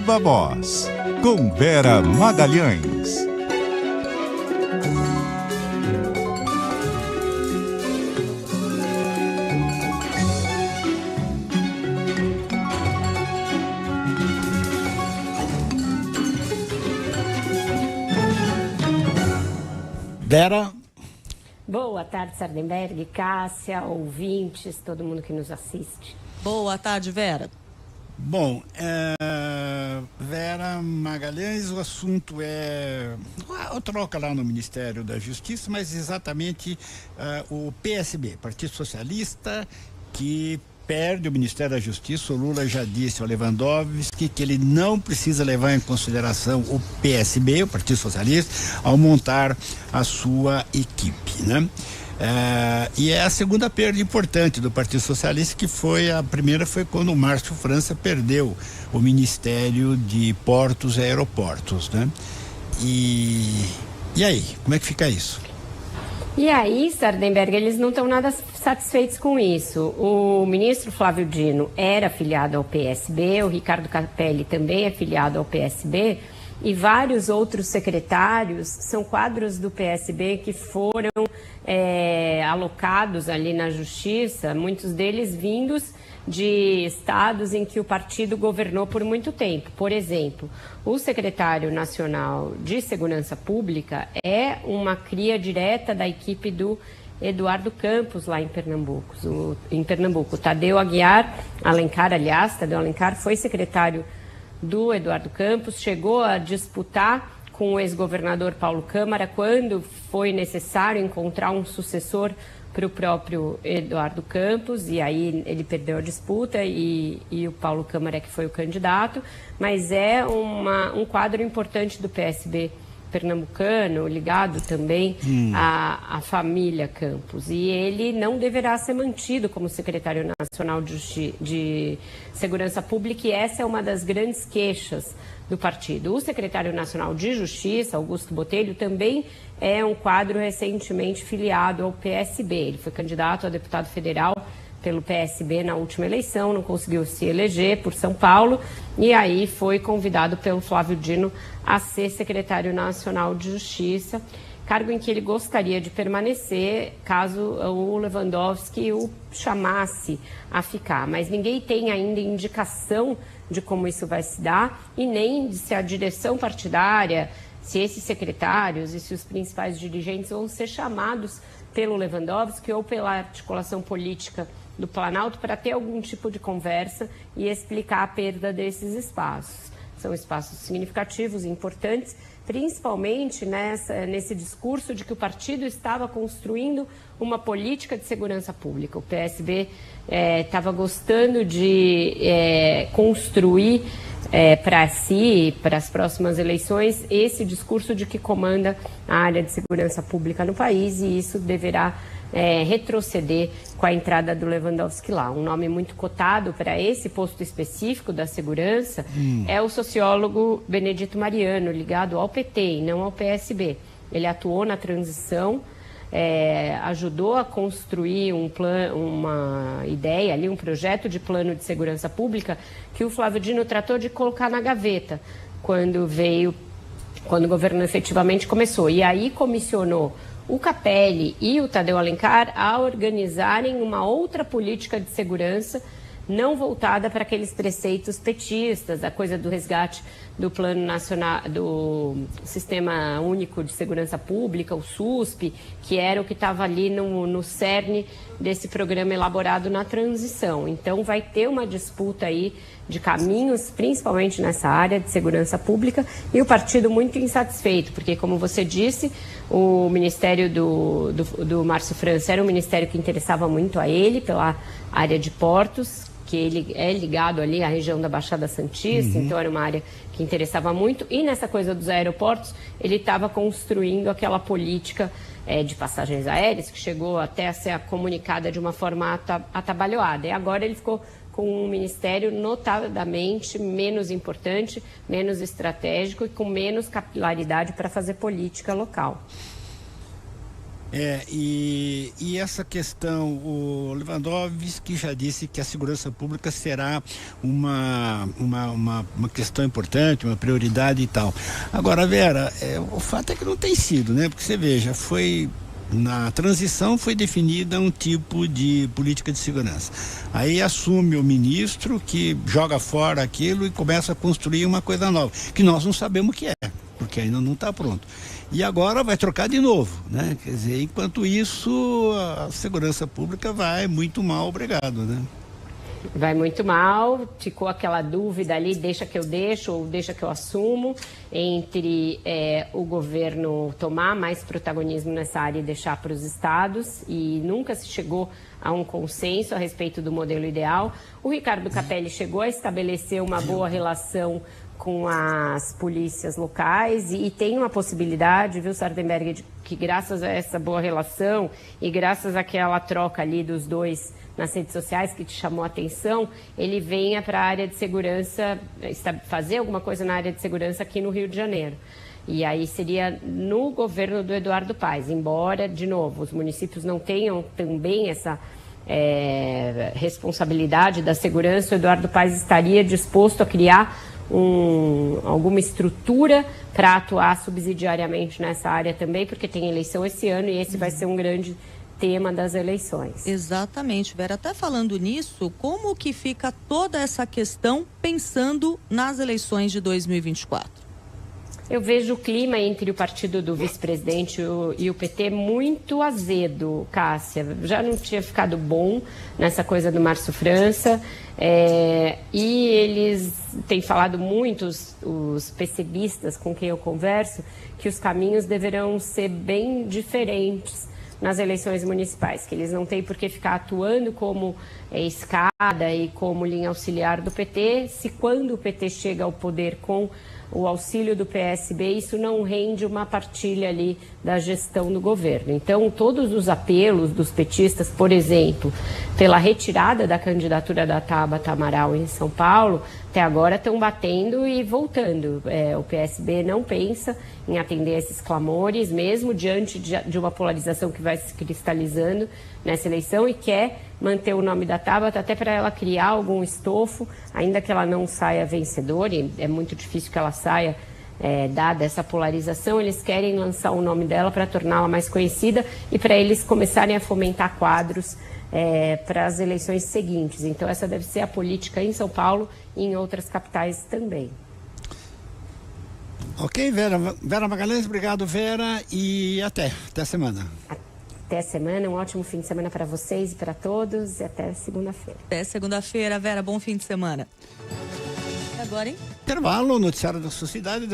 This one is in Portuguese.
Viva Voz, com Vera Magalhães. Vera. Boa tarde, Sardenberg, Cássia, ouvintes, todo mundo que nos assiste. Boa tarde, Vera. Bom, Vera Magalhães, o assunto é a troca lá no Ministério da Justiça, mas exatamente o PSB, Partido Socialista, que perde o Ministério da Justiça. O Lula já disse ao Lewandowski que ele não precisa levar em consideração o PSB, o Partido Socialista, ao montar a sua equipe, né? E é a segunda perda importante do Partido Socialista, que a primeira foi quando o Márcio França perdeu o Ministério de Portos e Aeroportos, né? E aí, como é que fica isso? E aí, Sardenberg, eles não estão nada satisfeitos com isso. O ministro Flávio Dino era filiado ao PSB, o Ricardo Capelli também é filiado ao PSB, e vários outros secretários são quadros do PSB que foram alocados ali na Justiça, muitos deles vindos de estados em que o partido governou por muito tempo. Por exemplo, o secretário nacional de Segurança Pública é uma cria direta da equipe do Eduardo Campos, lá em Pernambuco. Tadeu Alencar foi secretário do Eduardo Campos, chegou a disputar com o ex-governador Paulo Câmara quando foi necessário encontrar um sucessor para o próprio Eduardo Campos, e aí ele perdeu a disputa e o Paulo Câmara é que foi o candidato, mas é um quadro importante do PSB pernambucano, ligado também à família Campos, e ele não deverá ser mantido como secretário nacional de Segurança Pública, e essa é uma das grandes queixas do partido. O secretário nacional de Justiça, Augusto Botelho, também é um quadro recentemente filiado ao PSB. Ele foi candidato a deputado federal pelo PSB na última eleição, não conseguiu se eleger por São Paulo, e aí foi convidado pelo Flávio Dino a ser secretário nacional de Justiça, cargo em que ele gostaria de permanecer caso o Lewandowski o chamasse a ficar. Mas ninguém tem ainda indicação de como isso vai se dar e nem de se a direção partidária, se esses secretários e se os principais dirigentes vão ser chamados pelo Lewandowski ou pela articulação política do Planalto para ter algum tipo de conversa e explicar a perda desses espaços. São espaços significativos e importantes, principalmente nesse discurso de que o partido estava construindo uma política de segurança pública. O PSB estava gostando de construir para si, para as próximas eleições, esse discurso de que comanda a área de segurança pública no país, e isso deverá retroceder com a entrada do Lewandowski lá. Um nome muito cotado para esse posto específico da segurança é o sociólogo Benedito Mariano, ligado ao PT e não ao PSB. Ele atuou na transição, ajudou a construir uma ideia ali, um projeto de plano de segurança pública que o Flávio Dino tratou de colocar na gaveta quando o governo efetivamente começou. E aí comissionou o Capelli e o Tadeu Alencar a organizarem uma outra política de segurança não voltada para aqueles preceitos petistas, a coisa do resgate do Plano Nacional, do Sistema Único de Segurança Pública, o SUSP, que era o que estava ali no cerne desse programa elaborado na transição. Então vai ter uma disputa aí de caminhos, principalmente nessa área de segurança pública, e o partido muito insatisfeito, porque, como você disse, o ministério do Márcio França era um ministério que interessava muito a ele, pela área de portos, que ele é ligado ali à região da Baixada Santista, então era uma área que interessava muito, e nessa coisa dos aeroportos, ele estava construindo aquela política de passagens aéreas, que chegou até a ser comunicada de uma forma atabalhoada, e agora ele ficou com um ministério notadamente menos importante, menos estratégico e com menos capilaridade para fazer política local. E essa questão, o Lewandowski já disse que a segurança pública será uma questão importante, uma prioridade e tal. Agora, Vera, o fato é que não tem sido, né? Porque você veja, na transição foi definida um tipo de política de segurança. Aí assume o ministro que joga fora aquilo e começa a construir uma coisa nova, que nós não sabemos o que é, porque ainda não está pronto. E agora vai trocar de novo, né? Quer dizer, enquanto isso, a segurança pública vai muito mal, obrigado, né? Vai muito mal, ficou aquela dúvida ali, deixa que eu deixo ou deixa que eu assumo, entre o governo tomar mais protagonismo nessa área e deixar para os estados, e nunca se chegou a um consenso a respeito do modelo ideal. O Ricardo Capelli chegou a estabelecer uma boa relação com as polícias locais e tem uma possibilidade, viu, Sardenberg, de que graças a essa boa relação e graças àquela troca ali dos dois nas redes sociais que te chamou a atenção, ele venha para a área de segurança, fazer alguma coisa na área de segurança aqui no Rio de Janeiro. E aí seria no governo do Eduardo Paes, embora, de novo, os municípios não tenham também essa responsabilidade da segurança, o Eduardo Paes estaria disposto a criar alguma estrutura para atuar subsidiariamente nessa área também, porque tem eleição esse ano e esse vai ser um grande tema das eleições. Exatamente, Vera. Até falando nisso, como que fica toda essa questão pensando nas eleições de 2024? Eu vejo o clima entre o partido do vice-presidente e o PT muito azedo, Cássia. Já não tinha ficado bom nessa coisa do Márcio França. E eles têm falado muito, os PCBistas com quem eu converso, que os caminhos deverão ser bem diferentes nas eleições municipais, que eles não têm por que ficar atuando como escada e como linha auxiliar do PT, se quando o PT chega ao poder com o auxílio do PSB, isso não rende uma partilha ali da gestão do governo. Então, todos os apelos dos petistas, por exemplo, pela retirada da candidatura da Tabata Amaral em São Paulo, até agora estão batendo e voltando. O PSB não pensa em atender esses clamores, mesmo diante de uma polarização que vai se cristalizando nessa eleição, e quer manter o nome da Tabata até para ela criar algum estofo, ainda que ela não saia vencedora, e é muito difícil que ela saia dada essa polarização. Eles querem lançar o nome dela para torná-la mais conhecida e para eles começarem a fomentar quadros para as eleições seguintes. Então essa deve ser a política em São Paulo e em outras capitais também. Ok, Vera Magalhães, obrigado, Vera, e até semana. Até semana, um ótimo fim de semana para vocês e para todos, e até segunda-feira. Até segunda-feira, Vera, bom fim de semana. E agora, hein? Intervalo, noticiário da sociedade.